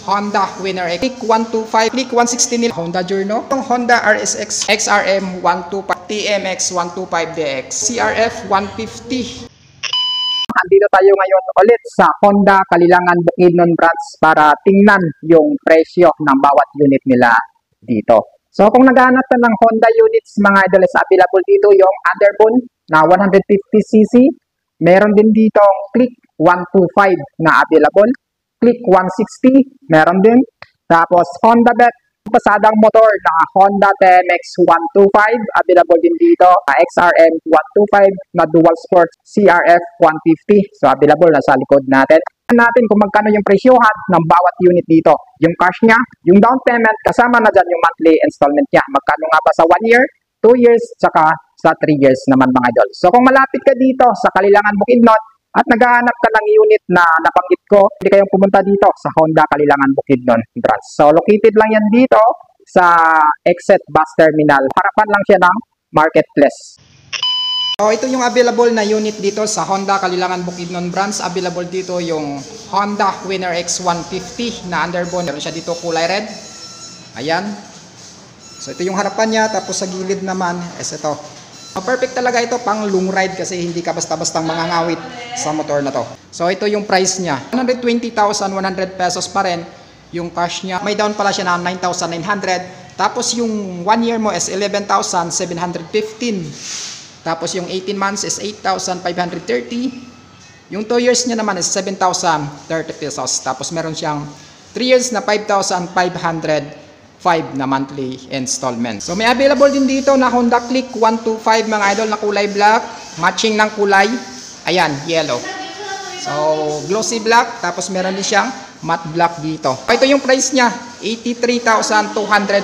Honda Winner X. Click 125, click 160 nila. Honda Journey. Itong Honda RSX XRM 125, TMX 125DX, CRF 150. Andito tayo ngayon ulit sa Honda Kalilangan Bukidnon branch para tingnan yung presyo ng bawat unit nila dito. So kung naghahanap ka ng Honda units mga idol, sa available dito yung Underbone na 150cc. Meron din dito Click 125 na available. Click 160, meron din. Tapos Honda Bet, pasadang motor na Honda TMX 125, available din dito. XRM 125 na dual sport CRF 150. So available na sa likod natin. Natin kung magkano yung presyohan ng bawat unit dito. Yung cash niya, yung down payment, kasama na dyan yung monthly installment niya. Magkano nga ba sa 1 year, 2 years, tsaka sa 3 years naman mga idol. So kung malapit ka dito sa Kalilangan Bukidnon at naghahanap ka ng unit na nabanggit ko, hindi kayong pumunta dito sa Honda Kalilangan Bukidnon branch. So located lang yan dito sa exit bus terminal. Harapan lang siya ng marketplace. So ito yung available na unit dito sa Honda Kalilangan Bukidnon branch. Available dito yung Honda Winner X 150 na Underbone. Meron siya dito kulay red. Ayan. So ito yung harapan niya, tapos sa gilid naman is ito. Perfect talaga ito pang long ride kasi hindi ka basta-bastang mangangawit sa motor na to. So ito yung price niya. 120,100 pesos pa rin yung cash niya. May down pala siya na 9,900. Tapos yung 1 year mo is 11,715. Tapos yung 18 months is 8,530. Yung 2 years niya naman is 7,030 pesos. Tapos meron siyang 3 years na 5,505 na monthly installment. So may available din dito na Honda Click 125 mga idol na kulay black. Matching ng kulay. Ayan, yellow. So glossy black. Tapos meron din siyang matte black dito. Ito yung price niya. 83,200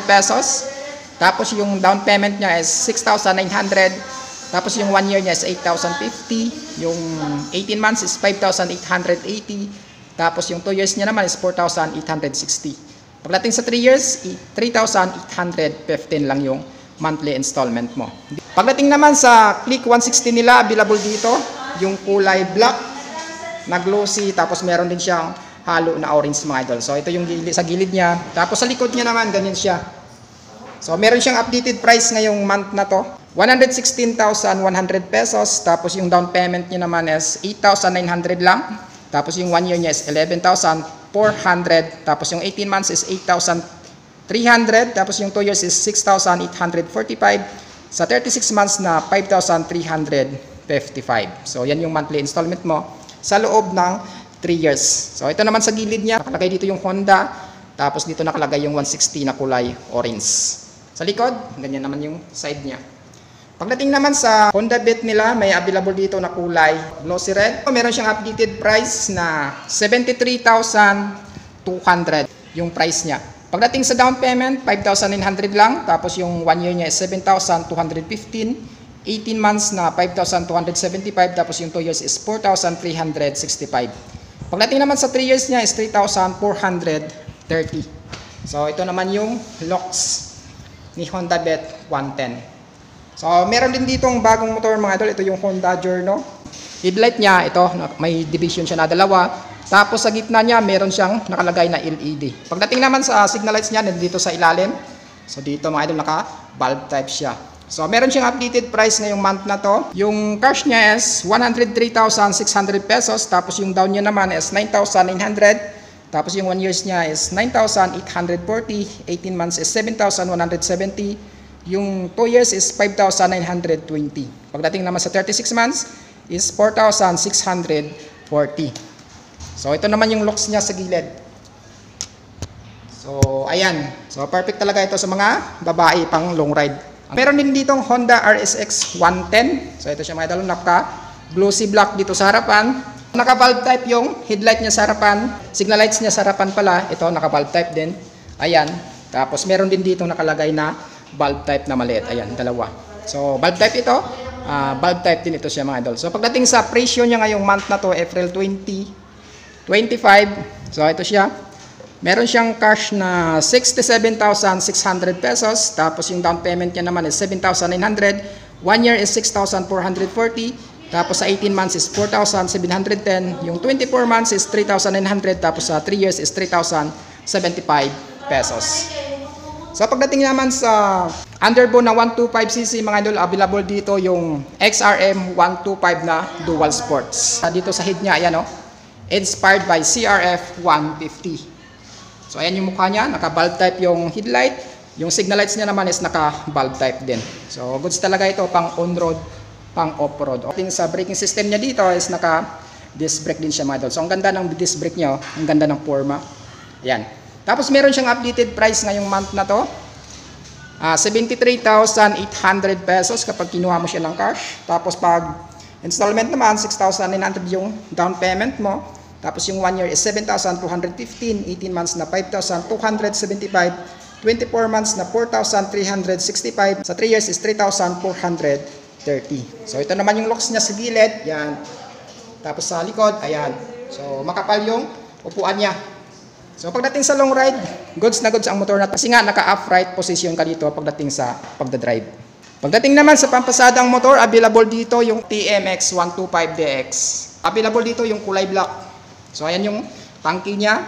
pesos. Tapos yung down payment niya is 6,900. Tapos yung 1 year niya is 8,050. Yung 18 months is 5,880. Tapos yung 2 years niya naman is 4,860. Pagdating sa 3 years, 3,815 lang yung monthly installment mo. Pagdating naman sa Click 160 nila, available dito yung kulay black na glossy. Tapos meron din siyang halo na orange mga idol. So ito yung sa gilid niya. Tapos sa likod niya naman, ganyan siya. So meron siyang updated price ngayong month na to. 116,100 pesos. Tapos yung down payment niya naman is 8,900 lang. Tapos yung 1 year niya is 11,400. Tapos yung 18 months is 8,300. Tapos yung 2 years is 6,845. Sa 36 months na 5,355. So yan yung monthly installment mo sa loob ng 3 years. So ito naman sa gilid niya, nakalagay dito yung Honda. Tapos dito nakalagay yung 160 na kulay orange. Sa likod, ganyan naman yung side niya. Pagdating naman sa Honda Beat nila, may available dito na kulay glossy red. Meron siyang updated price na 73,200 yung price niya. Pagdating sa down payment, 5,900 lang. Tapos yung 1 year niya is 7,215. 18 months na 5,275. Tapos yung 2 years is 4,365. Pagdating naman sa 3 years niya is 3,430. So ito naman yung locks ni Honda Beat 110. So, meron din ditong bagong motor mga idol. Ito yung Honda Journey. Headlight niya, ito, may division siya na dalawa. Tapos sa gitna niya, meron siyang nakalagay na LED. Pagdating naman sa signal lights niya, nandito sa ilalim. So, dito mga idol, naka-bulb type siya. So, meron siyang updated price ngayong month na to. Yung cash niya is 103,600 pesos. Tapos yung down niya naman is 9,900. Tapos yung 1 years niya is 9,840. 18 months is 7,170. Yung 2 years is 5,920. Pagdating naman sa 36 months is 4,640. So ito naman yung locks niya sa gilid. So ayan. So perfect talaga ito sa mga babae pang long ride. Meron din ditong Honda RSX 110. So ito siya mga idol, naka glossy black dito sa harapan. Naka valve type yung headlight niya sa harapan. Signal lights niya sa harapan pala. Ito naka valve type din. Ayan. Tapos meron din dito nakalagay na bulb type na maliit. Ayan, dalawa. So, bulb type ito. Bulb type din ito siya mga idol. So, pagdating sa presyo niya ngayong month na to, April 2025. So, ito siya. Meron siyang cash na 67,600 pesos. Tapos, yung down payment niya naman is 7,900. 1 year is 6,440. Tapos, sa 18 months is 4,710. Yung 24 months is 3,900. Tapos, sa 3 years is 3,000 pesos. So pagdating naman sa underbone na 125cc mga idol, available dito yung XRM 125 na dual sports. Dito sa head niya, ayan o, inspired by CRF 150. So ayan yung mukha niya, naka-bulb type yung headlight. Yung signal lights niya naman is naka-bulb type din. So goods talaga ito pang on-road, pang off-road. Pagdating sa braking system niya dito is naka-disc brake din siya mga idol. So ang ganda ng disc brake niya, ang ganda ng forma. Ayan. Tapos meron siyang updated price ngayong month na to. 73,800 pesos kapag kinuha mo siya ng cash. Tapos pag installment naman, 6,900 yung down payment mo. Tapos yung 1 year is 7,215, 18 months na 5,275, 24 months na 4,365, sa 3 years is 3,430. So ito naman yung locks niya sa gilid, yan. Tapos sa likod, ayan. So makapal yung upuan niya. So pagdating sa long ride, goods na goods ang motor na kasi nga naka-upright position ka dito pagdating sa pagdadrive. Pagdating naman sa pampasadang motor, available dito yung TMX 125DX. Available dito yung kulay black. So ayan yung tangke niya.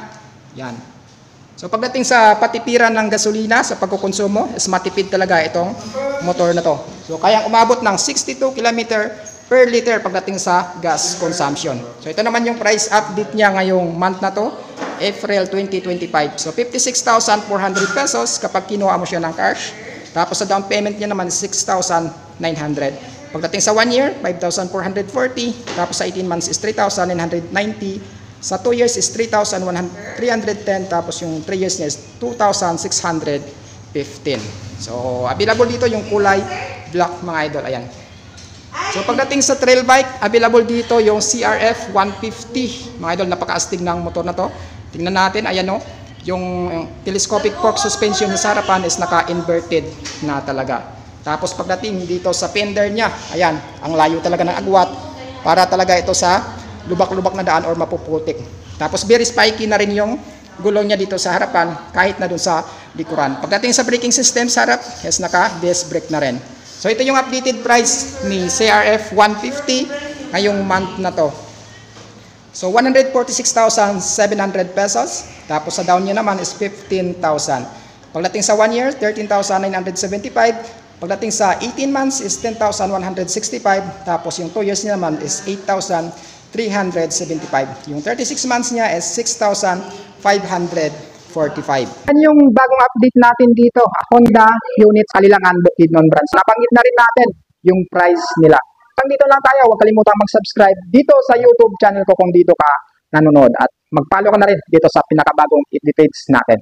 Yan. So pagdating sa patipiran ng gasolina sa pagkukonsumo, is matipid talaga itong motor na to. So kayang umabot ng 62 km per liter pagdating sa gas consumption. So ito naman yung price update niya ngayong month na to, April 2025. So 56,400 pesos kapag kinuha mo siya ng cash. Tapos sa down payment niya naman 6,900. Pagdating sa 1 year, 5,440. Tapos sa 18 months is 3,990. Sa 2 years is 3,310. Tapos yung 3 years niya is 2,615. So available dito yung kulay black mga idol. Ayan. So pagdating sa trail bike, available dito yung CRF 150. Mga idol, napakaastig ng motor na to. Tingnan natin, ayan o, yung telescopic fork suspension sa harapan is naka-inverted na talaga. Tapos pagdating dito sa fender niya, ayan, ang layo talaga ng agwat para talaga ito sa lubak-lubak na daan or mapuputik. Tapos very spiky na rin yung gulong niya dito sa harapan kahit na dun sa likuran. Pagdating sa braking system sa harap, is naka-disc brake na rin. So ito yung updated price ni CRF 150 ngayong month na to. So 146,700 pesos. Tapos sa down niya naman is 15,000. Pagdating sa 1 year, 13,975. Pagdating sa 18 months is 10,165. Tapos yung 2 years niya naman is 8,375. Yung 36 months niya is 6,545. Yan yung bagong update natin dito, Honda units Kalilangan Bukidnon branch. Nabanggit na rin natin yung price nila. Hanggang dito lang tayo, huwag kalimutang mag-subscribe dito sa YouTube channel ko kung dito ka nanonood. At mag-follow ka na rin dito sa pinakabagong updates natin.